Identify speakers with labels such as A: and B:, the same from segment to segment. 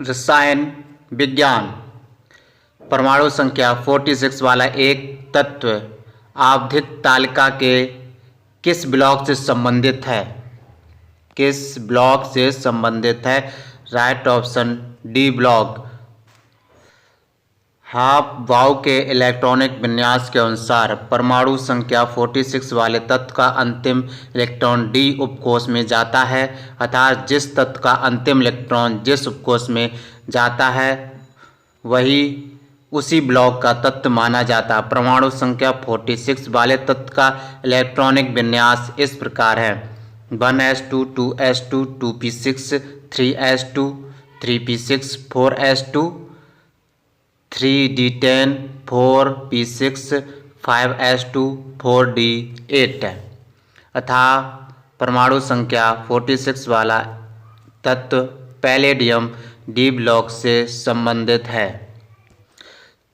A: रसायन विज्ञान। परमाणु संख्या 46 वाला एक तत्व आवधिक तालिका के किस ब्लॉक से संबंधित है? किस ब्लॉक से संबंधित है? Right option D block. हाफ-बाउ के इलेक्ट्रॉनिक विन्यास के अनुसार परमाणु संख्या 46 वाले तत्व का अंतिम इलेक्ट्रॉन डी उपकोष में जाता है, अर्थात जिस तत्व का अंतिम इलेक्ट्रॉन जिस उपकोष में जाता है वही उसी ब्लॉक का तत्व माना जाता है। परमाणु संख्या 46 वाले तत्व का इलेक्ट्रॉनिक विन्यास इस प्रकार है: 1s2 2s2 2p6 3s2 3p6 4s2 3d10 4p6 5s2 4d8 अतः परमाणु संख्या 46 वाला तत्व पैलेडियम डी ब्लॉक से संबंधित है।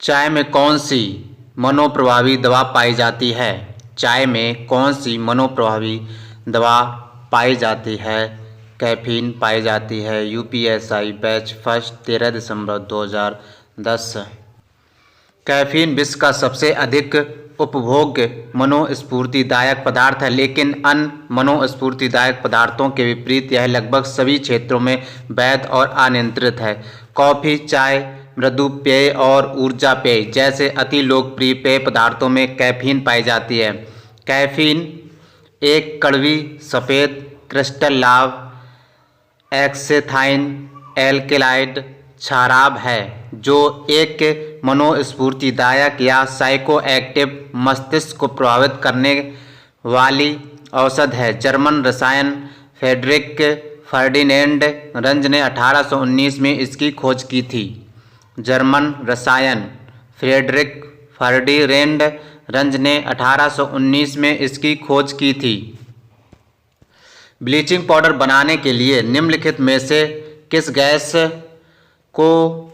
A: चाय में कौन सी मनोप्रभावी दवा पाई जाती है? चाय में कौन सी मनोप्रभावी दवा पाई जाती है? कैफीन पाई जाती है। यूपीएससी बैच फर्स्ट 13 दिसंबर 2010। कैफीन विश्व का सबसे अधिक उपभोग्य मनोस्फूर्तिदायक पदार्थ है, लेकिन अन्य मनोस्फूर्तिदायक पदार्थों के विपरीत यह लगभग सभी क्षेत्रों में वैध और अनियंत्रित है। कॉफ़ी, चाय, मृदु पेय और ऊर्जा पेय जैसे अति लोकप्रिय पेय पदार्थों में कैफीन पाई जाती है। कैफीन एक कड़वी सफ़ेद क्रिस्टल लाभ एक्सेथाइन एल्केलाइड शराब है जो एक मनोस्फूर्तिदायक या साइकोएक्टिव मस्तिष्क को प्रभावित करने वाली औषध है। जर्मन रसायन फ्रेडरिक फर्डिनेंड रंज ने 1819 में इसकी खोज की थी। जर्मन रसायन फ्रेडरिक फर्डिनेंड रंज ने 1819 में इसकी खोज की थी। ब्लीचिंग पाउडर बनाने के लिए निम्नलिखित में से किस गैस को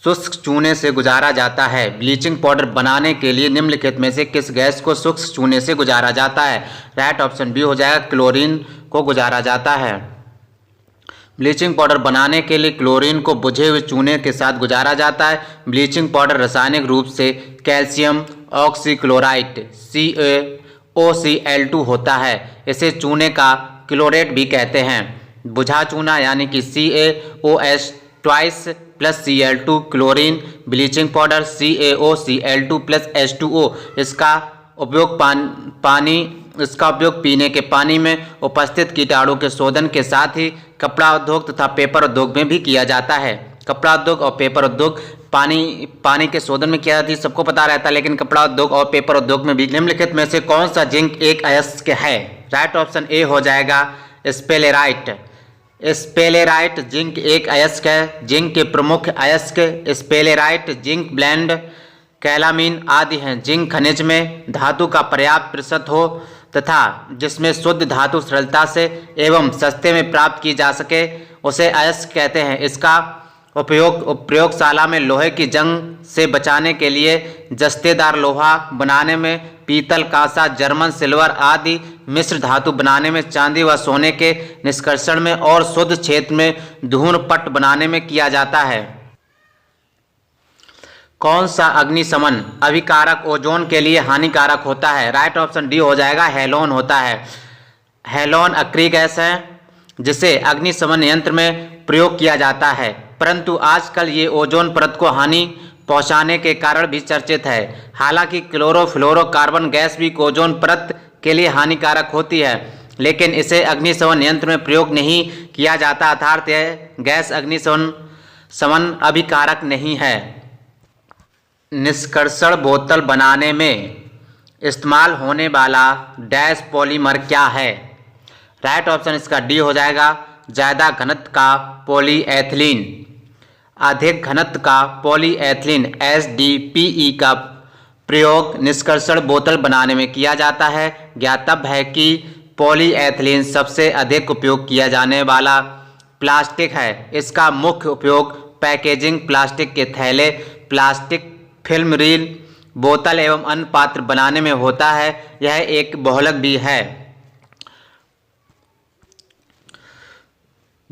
A: शुष्क चूने से गुजारा जाता है? ब्लीचिंग पाउडर बनाने के लिए निम्नलिखित में से किस गैस को शुष्क चूने से गुजारा जाता है? राइट ऑप्शन बी हो जाएगा, क्लोरीन को गुजारा जाता है। ब्लीचिंग पाउडर बनाने के लिए क्लोरीन को बुझे हुए चूने के साथ गुजारा जाता है। ब्लीचिंग पाउडर रासायनिक रूप से कैल्शियम ऑक्सीक्लोराइड CaOCl2 होता है। इसे चूने का क्लोरेट भी कहते हैं। बुझा चूना यानी कि CaOH twice plus Cl2 chlorine bleaching powder CaOCl2 plus H2O। इसका उपयोग पीने के पानी में उपस्थित कीटाणु के शोधन के साथ ही कपड़ा उद्योग तथा पेपर उद्योग में भी किया जाता है। कपड़ा उद्योग और पेपर उद्योग पानी के शोधन में किया जाता है, सबको पता रहता है, लेकिन कपड़ा उद्योग और पेपर उद्योग में भी। निम्नलिखित में से कौन सा जिंक एक अयस्क है? राइट ऑप्शन ए हो जाएगा, स्पेलेराइट। स्पेलेराइट जिंक एक अयस्क है। जिंक के प्रमुख अयस्क स्पेलेराइट, जिंक ब्लेंड, कैलामीन आदि हैं। जिंक खनिज में धातु का पर्याप्त प्रतिशत हो तथा जिसमें शुद्ध धातु सरलता से एवं सस्ते में प्राप्त की जा सके उसे अयस्क कहते हैं। इसका उपयोग प्रयोगशाला में लोहे की जंग से बचाने के लिए, जस्तेदार लोहा बनाने में, पीतल, कांसा, जर्मन सिल्वर आदि मिश्र धातु बनाने में, चांदी व सोने के निष्कर्षण में और शुद्ध क्षेत्र में धूम्रपट बनाने में किया जाता है। कौन सा अग्निशमन अभिकारक ओजोन के लिए हानिकारक होता है? राइट ऑप्शन डी हो जाएगा, हेलोन होता है। हेलोन अक्रिय गैस है जिसे अग्निशमन यंत्र में प्रयोग किया जाता है, परंतु आजकल ये ओजोन परत को हानि पहुंचाने के कारण भी चर्चित है। हालांकि क्लोरोफ्लोरोकार्बन गैस भी ओजोन परत के लिए हानिकारक होती है, लेकिन इसे अग्निशमन यंत्र में प्रयोग नहीं किया जाता, अर्थात यह गैस अग्निशमन अभिकारक नहीं है। निष्कर्षण बोतल बनाने में इस्तेमाल होने वाला डैश पॉलीमर क्या है? राइट ऑप्शन इसका डी हो जाएगा, ज़्यादा घनत्व का पॉलीएथिलीन। अधिक घनत्व का पॉलीएथिलीन HDPE का प्रयोग निष्कर्षण बोतल बनाने में किया जाता है। ज्ञातव्य है कि पॉलीएथिलीन सबसे अधिक उपयोग किया जाने वाला प्लास्टिक है। इसका मुख्य उपयोग पैकेजिंग, प्लास्टिक के थैले, प्लास्टिक फिल्म रील, बोतल एवं अन्य पात्र बनाने में होता है। यह एक बहुलक भी है।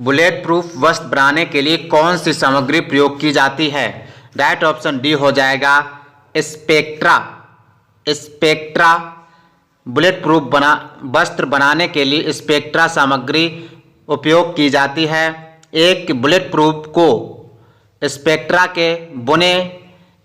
A: बुलेट प्रूफ वस्त्र बनाने के लिए कौन सी सामग्री प्रयोग की जाती है? राइट ऑप्शन डी हो जाएगा स्पेक्ट्रा। स्पेक्ट्रा बुलेट प्रूफ वस्त्र बनाने के लिए स्पेक्ट्रा सामग्री उपयोग की जाती है। एक बुलेट प्रूफ को स्पेक्ट्रा के बुने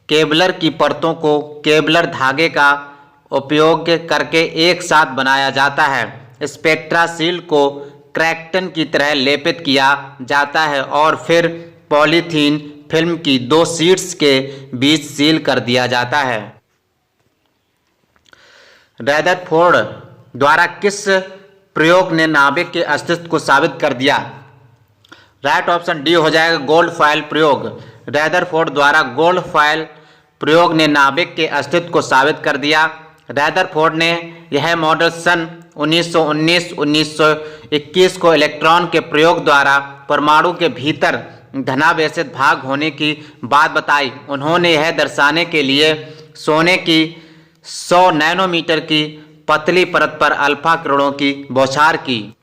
A: केबलर की परतों को केबलर धागे का उपयोग करके एक साथ बनाया जाता है। स्पेक्ट्रा सील को क्रैक्टन की तरह लेपित किया जाता है और फिर पॉलीथीन फिल्म की 2 शीट्स के बीच सील कर दिया जाता है। रदरफोर्ड द्वारा किस प्रयोग ने नाभिक के अस्तित्व को साबित कर दिया? राइट ऑप्शन डी हो जाएगा गोल्ड फॉयल प्रयोग। रदरफोर्ड द्वारा गोल्ड फॉयल प्रयोग ने नाभिक के अस्तित्व को साबित कर दिया। रदरफोर्ड ने यह मॉडल सन 1919-1921 को इलेक्ट्रॉन के प्रयोग द्वारा परमाणु के भीतर धनावेशित भाग होने की बात बताई। उन्होंने यह दर्शाने के लिए सोने की 100 नैनोमीटर की पतली परत पर अल्फा किरणों की बौछार की,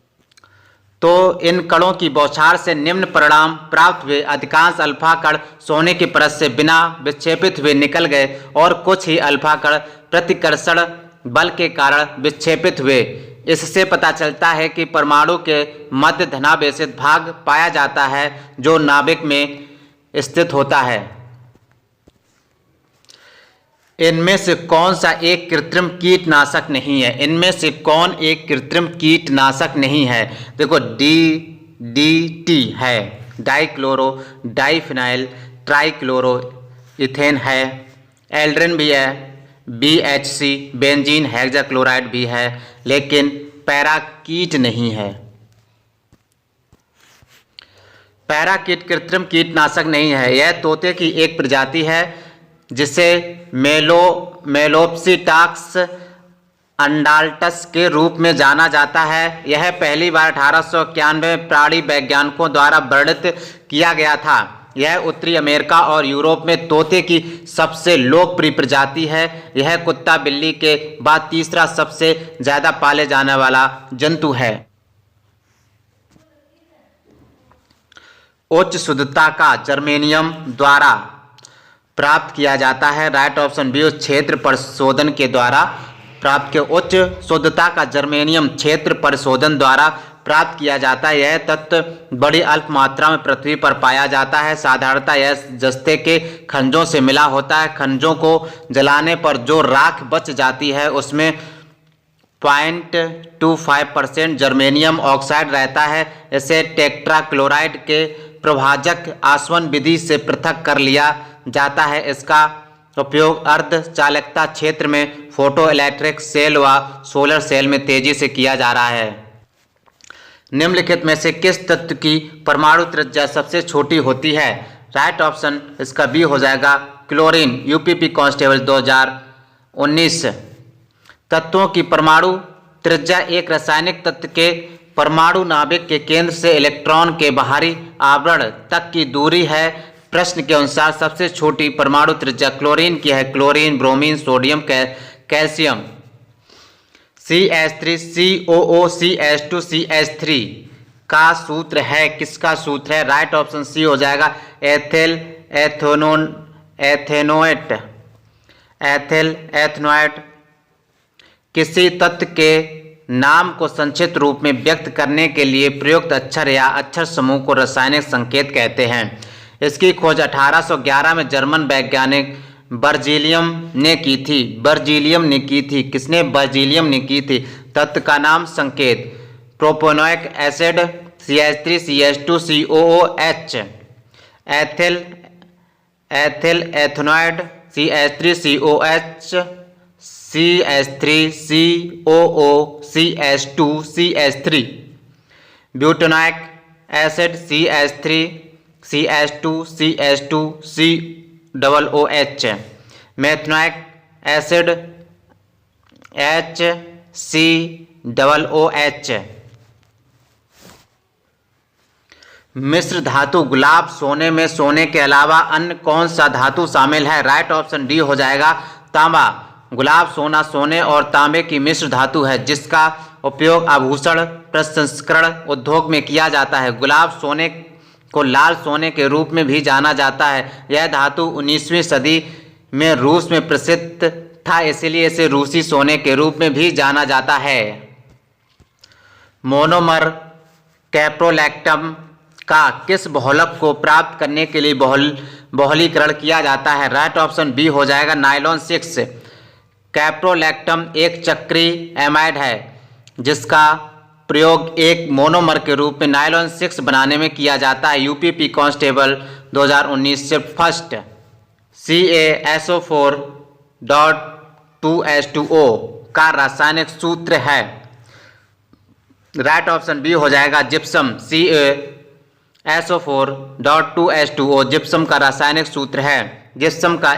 A: तो इन कणों की बौछार से निम्न परिणाम प्राप्त हुए। अधिकांश अल्फा कण सोने की परत से बिना विक्षेपित हुए निकल गए और कुछ ही अल्फा कण प्रतिकर्षण बल के कारण विक्षेपित हुए। इससे पता चलता है कि परमाणु के मध्य धनावेशित भाग पाया जाता है जो नाभिक में स्थित होता है। इनमें से कौन सा एक कृत्रिम कीटनाशक नहीं है? इनमें से कौन एक कृत्रिम कीटनाशक नहीं है? देखो DDT है, डाइक्लोरो डाइफिनाइल ट्राइक्लोरो इथेन है, एल्ड्रिन भी है, BHC बेंजीन हेक्साक्लोराइड भी है, लेकिन पैराकीट नहीं है। पैराकीट कृत्रिम कीटनाशक नहीं है। यह तोते की एक प्रजाति है जिसे मेलोप्सिटाक्स अंडाल्टस के रूप में जाना जाता है। यह पहली बार 1891 में प्राणी वैज्ञानिकों द्वारा वर्णित किया गया था। यह उत्तरी अमेरिका और यूरोप में तोते की सबसे लोकप्रिय प्रजाति है। यह कुत्ता बिल्ली के बाद तीसरा सबसे ज्यादा पाले जाने वाला जंतु है। उच्च शुद्धता का जर्मेनियम द्वारा प्राप्त किया जाता है। राइट ऑप्शन बी क्षेत्र परिशोधन के द्वारा प्राप्त किया। उच्च शुद्धता का जर्मेनियम क्षेत्र परिशोधन द्वारा प्राप्त किया जाता है। यह तत्व बड़ी अल्प मात्रा में पृथ्वी पर पाया जाता है। साधारणतः यह जस्ते के खनिजों से मिला होता है। खनिजों को जलाने पर जो राख बच जाती है उसमें 0.25% जर्मेनियम ऑक्साइड रहता है। इसे टेट्राक्लोराइड के प्रभाजक आसवन विधि से पृथक कर लिया जाता है। इसका उपयोग अर्धचालकता क्षेत्र में फोटो इलेक्ट्रिक सेल व सोलर सेल में तेजी से किया जा रहा है। निम्नलिखित में से किस तत्व की परमाणु त्रिज्या सबसे छोटी होती है? राइट ऑप्शन इसका बी हो जाएगा क्लोरीन। UPP constable 2019। तत्वों की परमाणु त्रिज्या एक रासायनिक तत्व के परमाणु नाभिक के केंद्र से इलेक्ट्रॉन के बाहरी आवरण तक की दूरी है। प्रश्न के अनुसार सबसे छोटी परमाणु त्रिज्या क्लोरीन की है। Chlorine, bromine, sodium, calcium. CH3 COO CH2 CH3 का सूत्र है, किसका सूत्र है? राइट ऑप्शन सी हो जाएगा एथेनोएट। किसी तत्व के नाम को संक्षिप्त रूप में व्यक्त करने के लिए प्रयुक्त अक्षर या अक्षर समूह को रासायनिक संकेत कहते हैं। इसकी खोज 1811 में जर्मन वैज्ञानिक बर्जीलियम ने की थी। किसने? बर्जीलियम ने की थी। तत्व का नाम संकेत propanoic acid CH3 CH2 COOH, ethanoate CH3 COH CH3 COO CH2 CH3, butanoic acid CH3 CH2 CH2 COOH, methanoic acid HCOOH। मिश्र धातु गुलाब सोने में सोने के अलावा अन्य कौन सा धातु शामिल है? राइट ऑप्शन डी हो जाएगा तांबा। गुलाब सोना सोने और तांबे की मिश्र धातु है जिसका उपयोग आभूषण प्रसंस्करण उद्योग में किया जाता है। गुलाब सोने को लाल सोने के रूप में भी जाना जाता है। यह धातु 19वीं सदी में रूस में प्रसिद्ध था, इसलिए इसे रूसी सोने के रूप में भी जाना जाता है। मोनोमर कैप्रोलैक्टम का किस बहुलक को प्राप्त करने के लिए बहुलीकरण किया जाता है? राइट ऑप्शन बी हो जाएगा नायलॉन 6। कैप्रोलैक्टम एक चक्रीय एमाइड है जिसका प्रयोग एक मोनोमर के रूप में नायलॉन 6 बनाने में किया जाता है। यूपीपी कांस्टेबल 2019 से फर्स्ट। CaSO4.2H2O का रासायनिक सूत्र है। राइट ऑप्शन बी हो जाएगा जिप्सम। CaSO4.2H2O जिप्सम का रासायनिक सूत्र है। जिप्सम का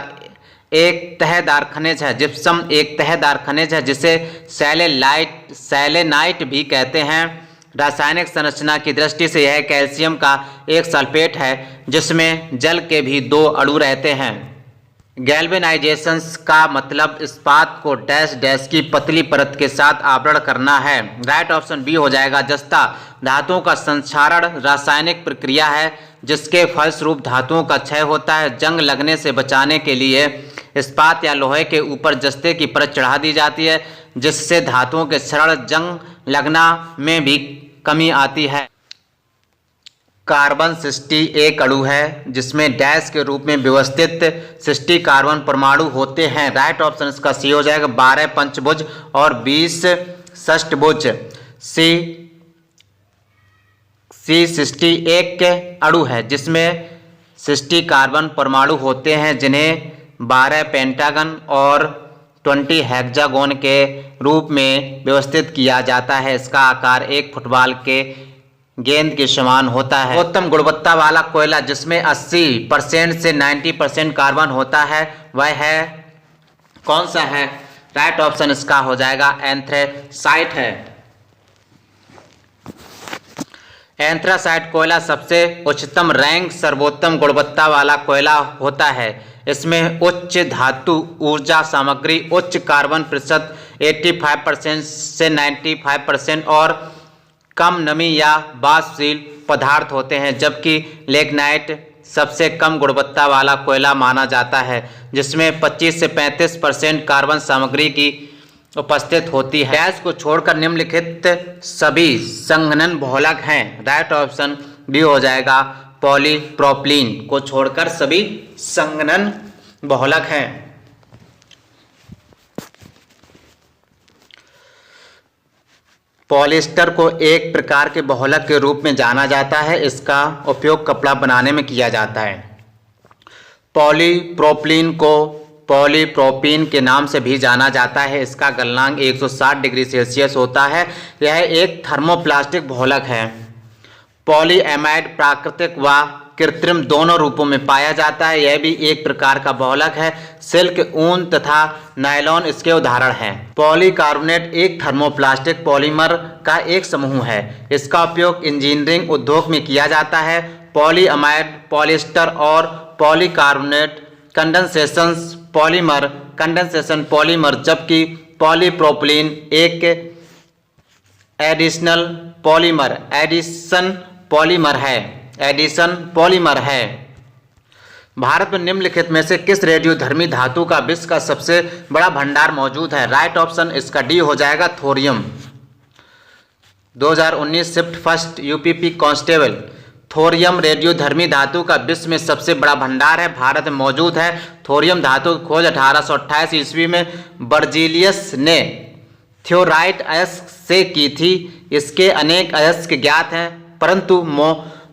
A: एक तहदार खनिज है। जिप्सम एक तहदार खनिज है जिसे सेलेनाइट भी कहते हैं। रासायनिक संरचना की दृष्टि से यह कैल्शियम का एक सल्फेट है जिसमें जल के भी 2 अणु रहते हैं। गैल्वेनाइजेशन का मतलब इस्पात को डैश डैश की पतली परत के साथ आवरण करना है। राइट ऑप्शन बी हो जाएगा जस्ता। धातुओं का संक्षारण रासायनिक प्रक्रिया है जिसके फलस्वरूप धातुओं का क्षय होता है। जंग लगने से बचाने के लिए इस्पात या लोहे के ऊपर जस्ते की परत चढ़ा दी जाती है जिससे धातुओं के सरल जंग लगना में भी कमी आती है। कार्बन 60 एक अणु है जिसमें डैश के रूप में व्यवस्थित 60 कार्बन परमाणु होते हैं। राइट ऑप्शन इसका सी हो जाएगा 12 पंचभुज और 20 षष्ठभुज। C60 एक अणु है जिसमें 60 कार्बन परमाणु होते हैं जिन्हें 12 पेंटागन और 20 हेक्सागोन के रूप में व्यवस्थित किया जाता है। इसका आकार एक फुटबॉल के गेंद के समान होता है। उत्तम गुणवत्ता वाला कोयला जिसमें 80% से 90% कार्बन होता है वह है कौन सा है? राइट ऑप्शन इसका हो जाएगा एंथ्रेसाइट है। एंथ्रासाइट कोयला सबसे उच्चतम रैंक सर्वोत्तम गुणवत्ता वाला कोयला होता है। इसमें उच्च धातु ऊर्जा सामग्री, उच्च कार्बन प्रतिशत 85% से 95% और कम नमी या वाष्पशील पदार्थ होते हैं, जबकि लिग्नाइट सबसे कम गुणवत्ता वाला कोयला माना जाता है जिसमें 25 से 35% कार्बन सामग्री की उपस्थित होती है। गैस को छोड़कर निम्नलिखित सभी संघनन बहुलक हैं। राइट ऑप्शन बी हो जाएगा पॉलीप्रोपिलीन को छोड़कर सभी संघनन बहुलक हैं। पॉलिएस्टर को एक प्रकार के बहुलक के रूप में जाना जाता है। इसका उपयोग कपड़ा बनाने में किया जाता है। पॉलीप्रोपिलीन को पॉलीप्रोपीन के नाम से भी जाना जाता है। इसका गलनांक 160 डिग्री सेल्सियस होता है। यह एक थर्मोप्लास्टिक बहुलक है। पॉलीएमाइड प्राकृतिक व कृत्रिम दोनों रूपों में पाया जाता है। यह भी एक प्रकार का बहुलक है। सिल्क, ऊन तथा नायलॉन इसके उदाहरण हैं। पॉलीकार्बोनेट एक थर्मोप्लास्टिक पॉलीमर का एक समूह है। इसका उपयोग इंजीनियरिंग उद्योग में किया जाता है। पॉलीअमाइड पॉलिएस्टर और पॉलीकार्बोनेट कंडेंसेशन पॉलीमर जबकि पॉलीप्रोपिलीन एक एडिशन पॉलीमर है। भारत में निम्नलिखित में से किस रेडियोधर्मी धातु का विश्व का सबसे बड़ा भंडार मौजूद है? राइट ऑप्शन इसका डी हो जाएगा thorium. 2019 shift first UPP constable. Thorium रेडियोधर्मी धातु का विश्व में सबसे बड़ा भंडार है, भारत में मौजूद है। थोरियम धातु की खोज 1828 ईस्वी में बर्जीलियस ने थ्योराइट अयस्क से की थी। इसके अनेक अयस्क ज्ञात हैं परंतु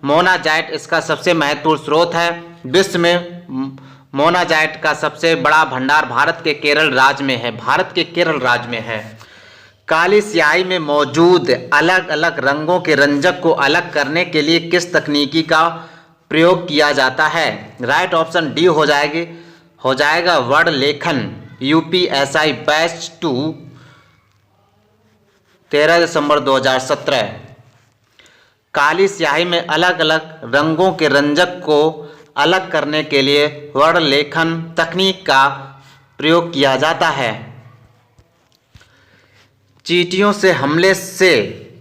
A: मोनाजाइट इसका सबसे महत्वपूर्ण स्रोत है। विश्व में मोनाजाइट का सबसे बड़ा भंडार भारत के केरल राज्य में है। काली स्याही में मौजूद अलग अलग रंगों के रंजक को अलग करने के लिए किस तकनीकी का प्रयोग किया जाता है? राइट ऑप्शन डी हो जाएगा वर्ण लेखन। यूपीएसआई बैच 2 13 दिसंबर 2017। काली स्याही में अलग अलग रंगों के रंजक को अलग करने के लिए वर्ण लेखन तकनीक का प्रयोग किया जाता है। चींटियों से हमले से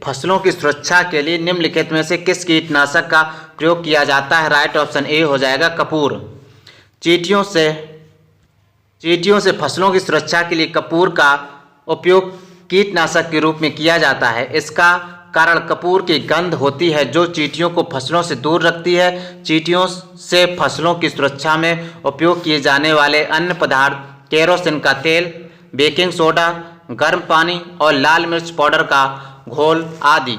A: फसलों की सुरक्षा के लिए निम्नलिखित में से किस कीटनाशक का प्रयोग किया जाता है? राइट ऑप्शन ए हो जाएगा कपूर। चींटियों से फसलों की सुरक्षा के लिए कपूर का उपयोग कीटनाशक के रूप में किया जाता है। इसका कारण कपूर की गंध होती है जो चींटियों को फसलों से दूर रखती है। चींटियों से फसलों की सुरक्षा में उपयोग किए जाने वाले अन्य पदार्थ केरोसिन का तेल, बेकिंग सोडा, गर्म पानी और लाल मिर्च पाउडर का घोल आदि।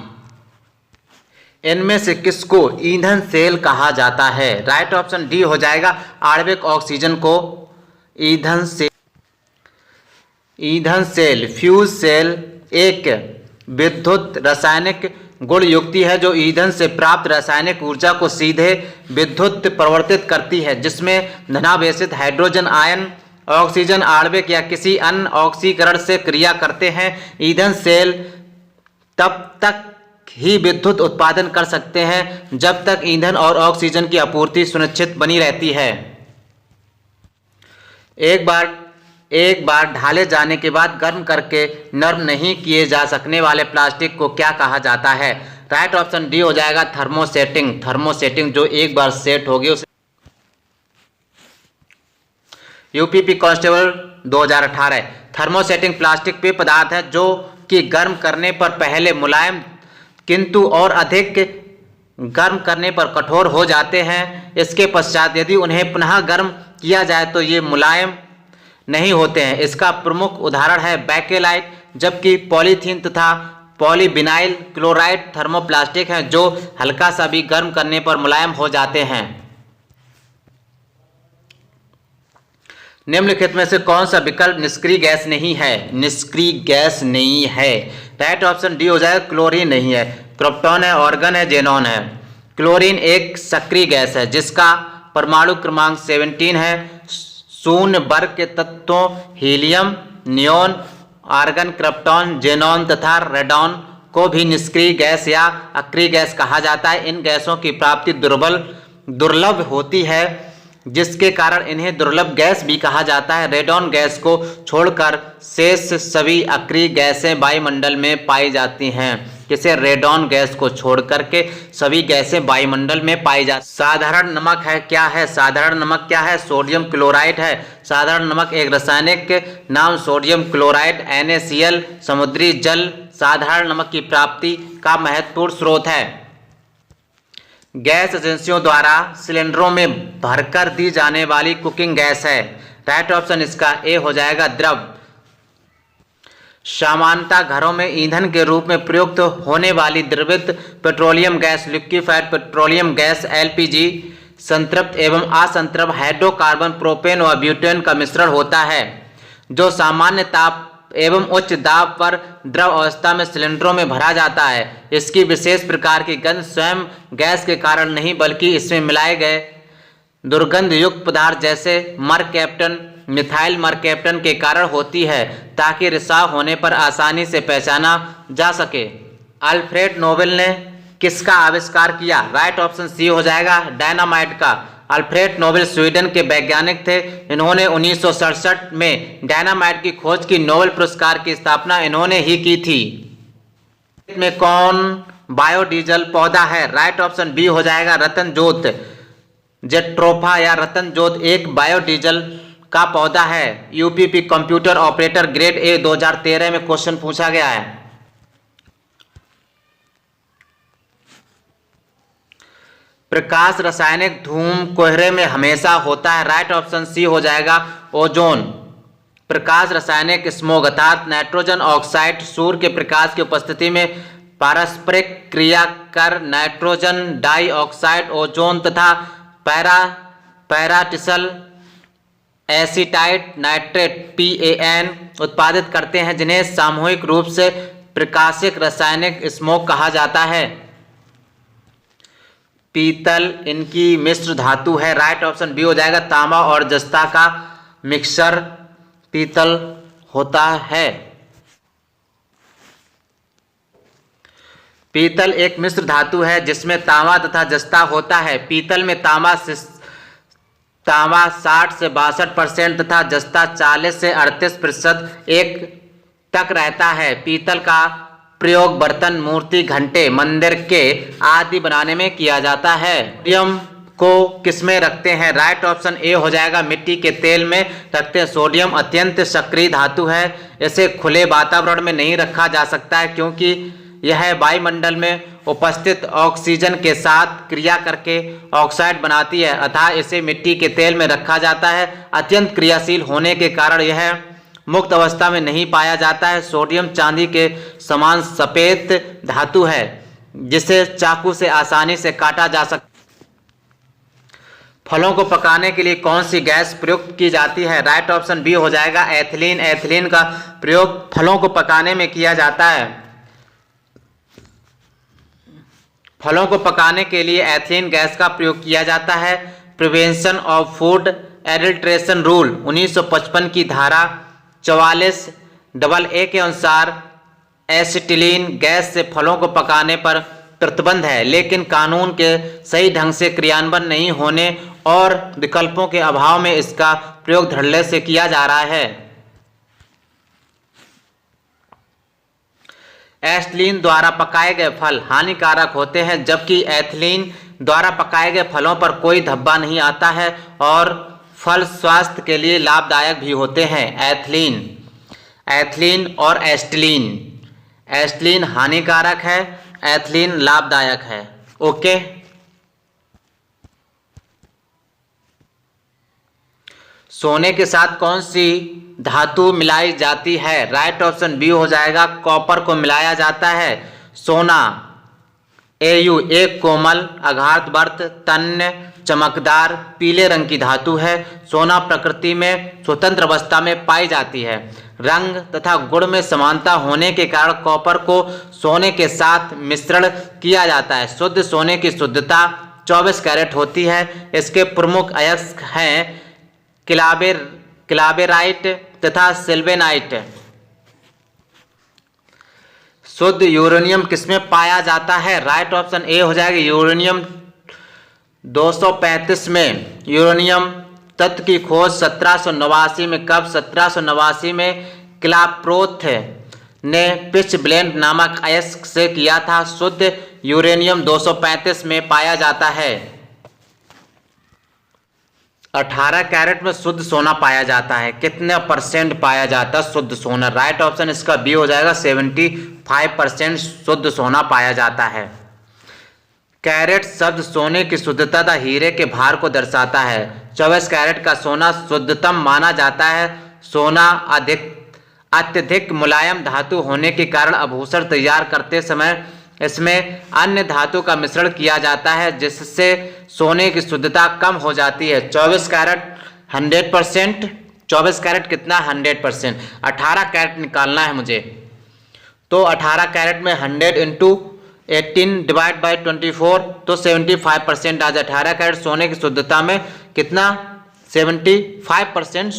A: इनमें से किसको ईंधन सेल कहा जाता है? राइट ऑप्शन डी हो जाएगा आणविक ऑक्सीजन को ईंधन सेल। फ्यूज सेल एक विद्युत रासायनिक गुण युक्ति है जो ईंधन से प्राप्त रासायनिक ऊर्जा को सीधे विद्युत परिवर्तित करती है, जिसमें धनावेशित हाइड्रोजन आयन ऑक्सीजन आणविक या किसी अन्य ऑक्सीकरण से क्रिया करते हैं। ईंधन सेल तब तक ही विद्युत उत्पादन कर सकते हैं जब तक ईंधन और ऑक्सीजन की आपूर्ति सुनिश्चित बनी रहती है। एक बार ढाले जाने के बाद गर्म करके नरम नहीं किए जा सकने वाले प्लास्टिक को क्या कहा जाता है? राइट ऑप्शन डी हो जाएगा थर्मोसेटिंग जो एक बार सेट होगी उसे। UPP constable 2018। थर्मोसेटिंग प्लास्टिक पेय पदार्थ है जो कि गर्म करने पर पहले मुलायम किंतु और अधिक गर्म करने पर कठोर हो जाते हैं। इसके पश्चात यदि उन्हें पुनः गर्म किया जाए तो ये मुलायम नहीं होते हैं। इसका प्रमुख उदाहरण है बैकेलाइट, जबकि पॉलीथीन तथा पॉलीविनाइल क्लोराइड थर्मोप्लास्टिक हैं जो हल्का सा भी गर्म करने पर मुलायम हो जाते हैं। निम्नलिखित में से कौन सा विकल्प निष्क्रिय गैस नहीं है? निष्क्रिय गैस नहीं है। राइट ऑप्शन डी हो जाएगा क्लोरीन नहीं है। क्रिप्टॉन है, ऑर्गन है, जेनॉन है। क्लोरीन एक सक्रिय गैस है जिसका परमाणु क्रमांक 17 है। शून्य वर्ग के तत्वों helium, neon, argon, krypton, xenon तथा रेडॉन को भी निष्क्रिय गैस या अक्रिय गैस कहा जाता है। इन गैसों की प्राप्ति दुर्लभ होती है जिसके कारण इन्हें दुर्लभ गैस भी कहा जाता है। रेडॉन गैस को छोड़कर शेष सभी अक्रिय गैसें वायुमंडल में पाई जाती हैं। किसे? रेडॉन गैस को छोड़कर के सभी गैसें वायुमंडल में पाई जाती। साधारण नमक है क्या है? साधारण नमक क्या है? सोडियम क्लोराइड है। साधारण नमक एक रासायनिक नाम सोडियम क्लोराइड NaCl समुद्री जल साधारण नमक की प्राप्ति का महत्वपूर्ण स्रोत है। गैस एजेंसियों द्वारा सिलेंडरों में भरकर दी जाने वाली कुकिंग गैस है। राइट ऑप्शन इसका ए हो जाएगा द्रव। सामान्यतः घरों में ईंधन के रूप में प्रयुक्त होने वाली द्रवित petroleum gas liquefied petroleum gas LPG संतृप्त एवं असंतृप्त हाइड्रोकार्बन प्रोपेन व ब्यूटेन का मिश्रण होता है जो सामान्य ताप एवं उच्च दाब पर द्रव अवस्था में सिलेंडरों में भरा जाता है। इसकी विशेष प्रकार की गंध स्वयं गैस के कारण नहीं बल्कि इसमें मिलाए गए दुर्गंध युक्त पदार्थ जैसे मरकैप्टन, मिथाइल मरकैप्टन के कारण होती है ताकि रिसाव होने पर आसानी से पहचाना जा सके। अल्फ्रेड नोबेल ने किसका आविष्कार किया? राइट ऑप्शन सी हो जाएगा डायनामाइट का। अल्फ्रेड नोबेल स्वीडन के वैज्ञानिक थे। इन्होंने 1967 में डायनामाइट की खोज की। नोबेल पुरस्कार की स्थापना इन्होंने ही की थी। में कौन बायोडीजल पौधा है? राइट ऑप्शन बी हो जाएगा रतनजोत। जेट्रोफा या रतनजोत एक बायोडीजल का पौधा है। UPP computer operator grade A 2013 में क्वेश्चन पूछा गया है। प्रकाश रासायनिक धूम कोहरे में हमेशा होता है। राइट ऑप्शन सी हो जाएगा ओजोन। प्रकाश रासायनिक स्मोग अर्थात नाइट्रोजन ऑक्साइड सूर्य के प्रकाश की उपस्थिति में पारस्परिक क्रिया कर नाइट्रोजन डाइऑक्साइड, ओजोन तथा पैराटिसल एसीटाइट नाइट्रेट PAN उत्पादित करते हैं जिन्हें सामूहिक रूप से प्रकाशिक रासायनिक स्मोग कहा जाता है। पीतल इनकी मिश्र धातु है। राइट ऑप्शन बी हो जाएगा तांबा और जस्ता का मिक्सर पीतल होता है। पीतल एक मिश्र धातु है जिसमें तांबा तथा जस्ता होता है। पीतल में तांबा 60 से 62% तथा जस्ता 40 से 38% एक तक रहता है। पीतल का प्रयोग बर्तन, मूर्ति, घंटे, मंदिर के आदि बनाने में किया जाता है। सोडियम को किसमें रखते हैं? राइट ऑप्शन ए हो जाएगा, मिट्टी के तेल में रखते हैं। सोडियम अत्यंत सक्रिय धातु है, इसे खुले वातावरण में नहीं रखा जा सकता है क्योंकि यह वायुमंडल में उपस्थित ऑक्सीजन के साथ क्रिया करके ऑक्साइड बनाती है, अतः इसे मिट्टी के तेल में रखा जाता है। अत्यंत क्रियाशील होने के कारण यह मुक्त अवस्था में नहीं पाया जाता है। सोडियम चांदी के समान सफेद धातु है जिसे चाकू से आसानी से काटा जा सकता है। फलों को पकाने के लिए कौन सी गैस प्रयुक्त की जाती है? राइट ऑप्शन बी हो जाएगा, एथिलीन। एथिलीन का प्रयोग फलों को पकाने में किया जाता है। फलों को पकाने के लिए एथिलीन गैस का प्रयोग किया जाता है। Prevention of food adulteration rule 1955 की धारा 44AA के अनुसार एसिटिलीन गैस से फलों को पकाने पर प्रतिबंध है, लेकिन कानून के सही ढंग से क्रियान्वयन नहीं होने और विकल्पों के अभाव में इसका प्रयोग धड़ल्ले से किया जा रहा है। एसिटिलीन द्वारा पकाए गए फल हानिकारक होते हैं, जबकि एथिलीन द्वारा पकाए गए फलों पर कोई धब्बा नहीं आता है और फल स्वास्थ्य के लिए लाभदायक भी होते हैं। एथिलीन और एसिटिलीन। एसिटिलीन हानिकारक है, एथिलीन लाभदायक है। ओके, सोने के साथ कौन सी धातु मिलाई जाती है? राइट ऑप्शन बी हो जाएगा, कॉपर को मिलाया जाता है। सोना Au एक कोमल, आघातवर्त, तन्य, चमकदार, पीले रंग की धातु है। सोना प्रकृति में स्वतंत्र अवस्था में पाई जाती है। रंग तथा गुण में समानता होने के कारण कॉपर को सोने के साथ मिश्रण किया जाता है। शुद्ध सोने की शुद्धता 24 कैरेट होती है। इसके प्रमुख अयस्क हैं क्लावेराइट तथा सिल्वेनाइट। शुद्ध यूरेनियम किसमें पाया जाता है? राइट ऑप्शन ए हो जाएगा, यूरेनियम 235 में। यूरेनियम तत्व की खोज 1789 में कब? 1789 में क्लाप्रोथ ने पिच ब्लेंड नामक अयस्क से किया था। शुद्ध यूरेनियम 235 में पाया जाता है। 18 कैरेट में शुद्ध सोना पाया जाता है। कितने % पाया जाता है शुद्ध सोना? राइट ऑप्शन इसका बी हो जाएगा, 75% शुद्ध सोना पाया जाता है। कैरेट शब्द सोने की शुद्धता तथा हीरे के भार को दर्शाता है। 24 कैरेट का सोना शुद्धतम माना जाता है। सोना अत्यधिक मुलायम धातु होने के कारण आभूषण तैयार करते समय इसमें अन्य धातु का मिश्रण किया जाता है, जिससे सोने की शुद्धता कम हो जाती है। 24 कैरेट 100%। 24 कैरेट कितना? 100%। 18 कैरेट निकालना है मुझे, तो 18 कैरेट में 100 × 18 डिवाइड बाई 24 तो 75% आ जाए। 18 कैरेट सोने की शुद्धता में कितना? 75%